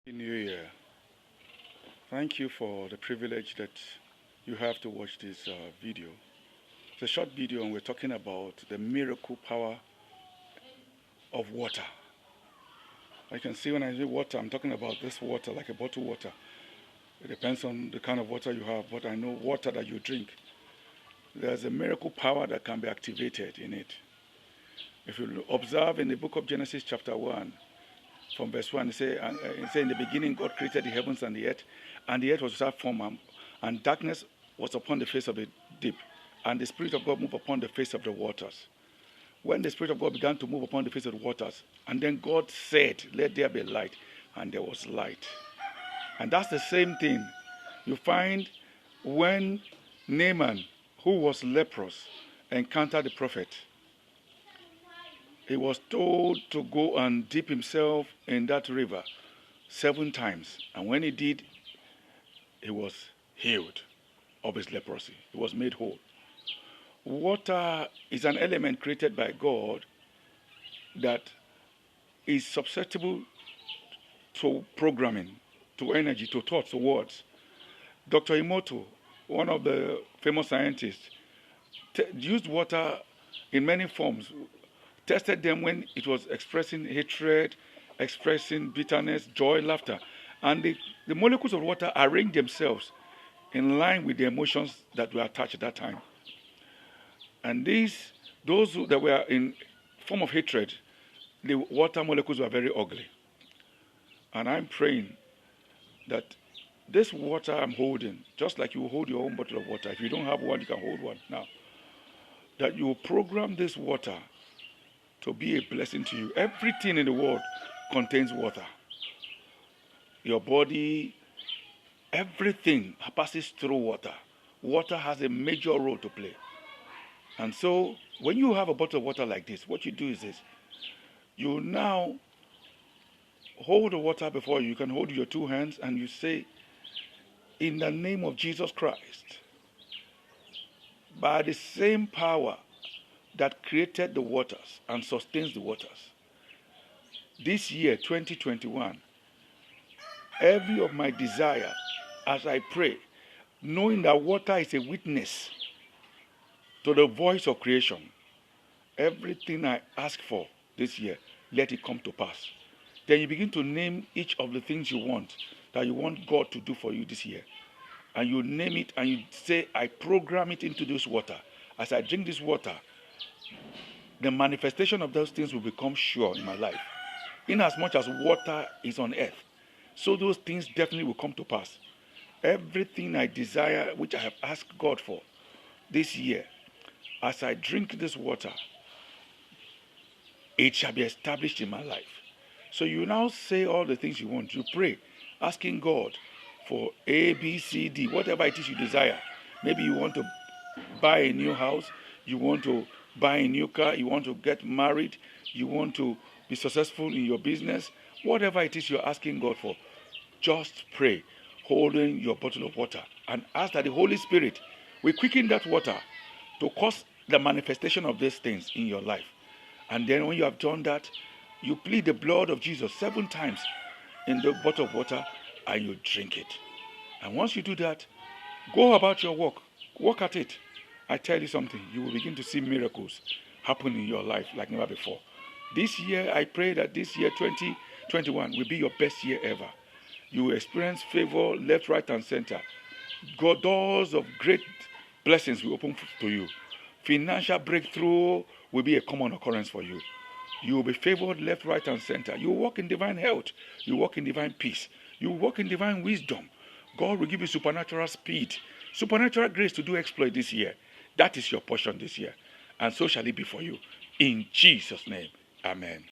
Happy New Year. Thank you for the privilege that you have to watch this video. It's a short video and we're talking about the miracle power of water. I can see when I say water, I'm talking about this water, like a bottled water. It depends on the kind of water you have, but I know water that you drink. There's a miracle power that can be activated in it. If you observe in the book of Genesis chapter 1, from verse 1, it says, in the beginning God created the heavens and the earth was without form, and darkness was upon the face of the deep, and the Spirit of God moved upon the face of the waters. When the Spirit of God began to move upon the face of the waters, and then God said, let there be light, and there was light. And that's the same thing you find when Naaman, who was leprous, encountered the prophet. He was told to go and dip himself in that river 7 times. And when he did, he was healed of his leprosy. He was made whole. Water is an element created by God that is susceptible to programming, to energy, to thoughts, to words. Dr. Emoto, one of the famous scientists, used water in many forms, tested them when it was expressing hatred, expressing bitterness, joy, laughter. And the molecules of water arranged themselves in line with the emotions that were attached at that time. And those that were in form of hatred, the water molecules were very ugly. And I'm praying that this water I'm holding, just like you hold your own bottle of water, if you don't have one, you can hold one now, that you program this water to be a blessing to you. Everything in the world contains water. Your body, everything passes through water. Water has a major role to play. And so, when you have a bottle of water like this, what you do is this. You now hold the water before you. You can hold your 2 hands and you say, in the name of Jesus Christ, by the same power that created the waters and sustains the waters, this year, 2021, every of my desire, as I pray, knowing that water is a witness to the voice of creation, everything I ask for this year, let it come to pass. Then you begin to name each of the things you want, that you want God to do for you this year. And you name it and you say, I program it into this water. As I drink this water, the manifestation of those things will become sure in my life. In as much as water is on earth, so those things definitely will come to pass. Everything I desire, which I have asked God for this year, as I drink this water, it shall be established in my life. So you now say all the things you want. You pray, asking God for A, B, C, D, whatever it is you desire. Maybe you want to buy a new house, you want to buy a new car, you want to get married, you want to be successful in your business, whatever it is you're asking God for, just pray, holding your bottle of water, and ask that the Holy Spirit will quicken that water to cause the manifestation of these things in your life. And then when you have done that, you plead the blood of Jesus 7 times in the bottle of water and you drink it. And once you do that, go about your work. Work at it. I tell you something, you will begin to see miracles happen in your life like never before. This year, I pray that this year, 2021, will be your best year ever. You will experience favor left, right, and center. God, doors of great blessings will open to you. Financial breakthrough will be a common occurrence for you. You will be favored left, right, and center. You will walk in divine health. You will walk in divine peace. You will walk in divine wisdom. God will give you supernatural speed, supernatural grace to do exploit this year. That is your portion this year. And so shall it be for you. In Jesus' name, amen.